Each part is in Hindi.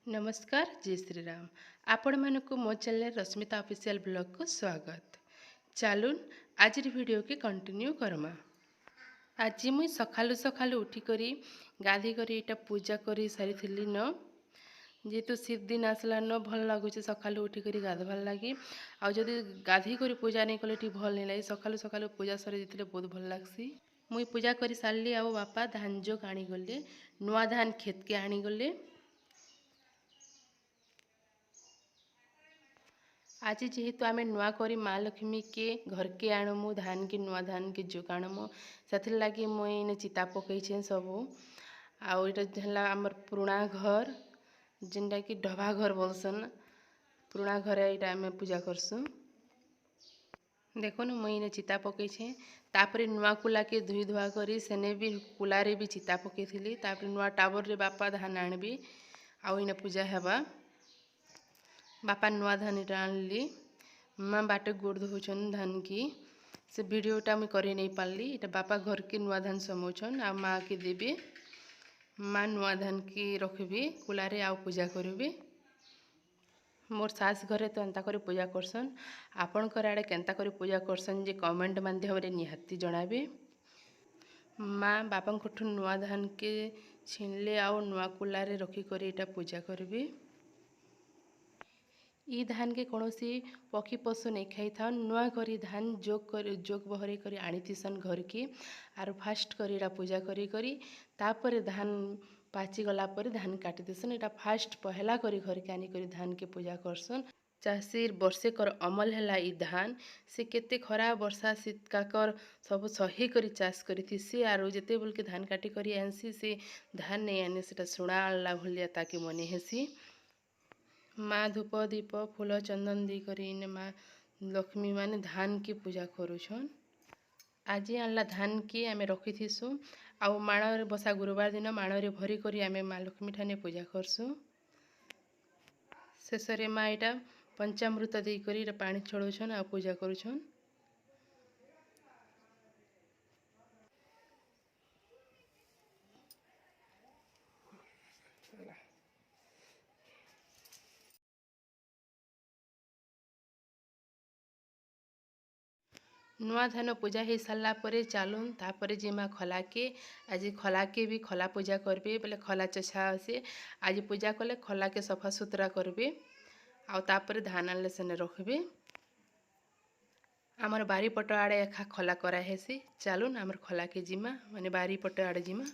नमस्कार जय श्री राम। आपण मानक मो चैनल रश्मिता ऑफिशियल ब्लॉग को स्वागत। चलून आज वीडियो के कंटिन्यू करमा। आज मुई सकालू सकालू उठी करी गाधी करी इटा पूजा करी सारी थी न जेहेतु शीत दिन आसला न भल लगुच सकालू उठी करी गाधवार लगी आदि गाधी करी पूजा नहीं कले भल नहीं लगे सकालू सकालू पूजा सरी देते बहुत भल लगसी। मुई पूजा करी सारी आ बापा धान जोग आनीगले नुआ धान खेत के आनीगले। आज जेहेतु आम नुआ करी माँ लक्ष्मी के घर के आणमु धान के नुआ धान के जोग आणमु से लगी मुझे चिता पकईछे सबू आईटा आमर पुराणा घर जिनटा कि ढबा घर बोलसन पुराणा घर यहाँ आम पूजा करसुँ। देखुन मुझे चिता पकईछे तापर नुआ कुला के धुई धुआ करी सेने भी कुलारे भी चिता पकईली तापर नुआ टाबर रे बापा धान आनबी आउ पूजा हेबा। बापा नुआ धान इटा आनली माँ बाटे गोड़ धोचन धान की से वीडियोटा मुझे कर नहीं पारली इटा बापा घर के नुआ धान समोचन आ माँ के देबे माँ नुआ धान की रखबी कुलारे आउ पूजा करी। मोर सास घरे तो एंता कर पूजा करसन आपणकर आड़े केंता कर पूजा करसन जे कमेंट माध्यम निहाती जणाबे। माँ बापा नुआ धान के छीनले आउ नुआ कुलारे रखिक इटा पूजा करबी। ई धान के कौन सी पक्षी पशु नहीं खाई था नुआ करी धान जोग बहरे करी आनीथिसन घर के आर फास्ट करी पूजा करी करी तापर धान पाची गला पर धान काटी देसन इटा फास्ट पहला करी घर के आनी करी धान के पूजा करसन। चाषी वर्षे कर अमल है ई धान से केते खरा वर्षा शीत काकर सब सही करी चाष करी आरो जेते बोल के धान काटी करी आनसी से धान नहीं आने से सुना आनला भलिया ताकि मने हेसी। माँ धूप दीप फूल चंदन दी करी माँ लक्ष्मी माने धान की पूजा करुछन। आज आनला धान की आमे रखी थीसु आउ माण बसा गुरुवार दिन माण रे भरी करी आमे माँ लक्ष्मी ठाने पूजा करसु। शेष रे माँ इटा पंचामृत दी करी पानी छड़ौछन आ पूजा करुछन। नुआ धान पूजा हो सारा पर चलून तापर जिमा खला के आज खला के भी खला पूजा करबे बोले खला चछा से आज पूजा कले खला के सफा सुतरा करबे आउ तापर धान आनले सेने रखबे। आमर बारी पट आड़े एखा खला कराहेसी चलून आमर खला के जिमा माने बारी पट आड़े जिमा।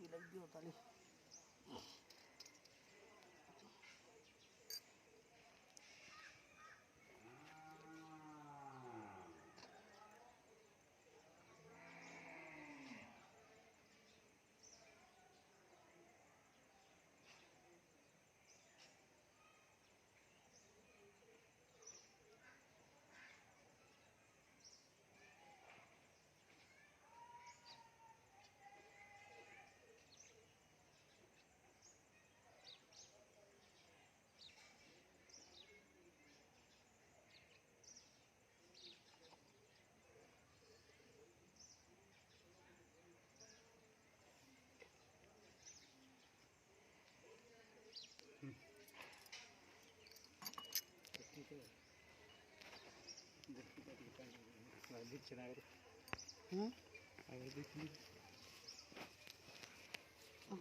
लग दियो ताली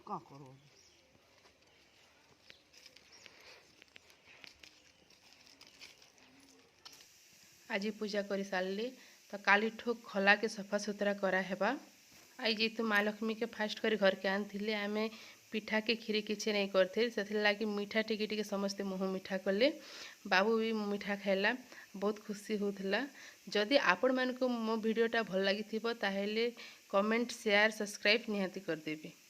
क्या करो आज पूजा कर सारे तो काली ठू खला के सफा सुतरा करा हेबा। आई जेतु माँ लक्ष्मी के फास्ट कर घर के आनी आम पिठा के खीरी किसी नहीं करते से लगी मीठा टिके समस्ते मुँह मीठा कले। बाबू भी मीठा खाइला बहुत खुशी होता। जदि आपण मानक मो वीडियोटा भल लगी ताहेले कमेंट शेयर सब्सक्राइब निहाती करदेबे।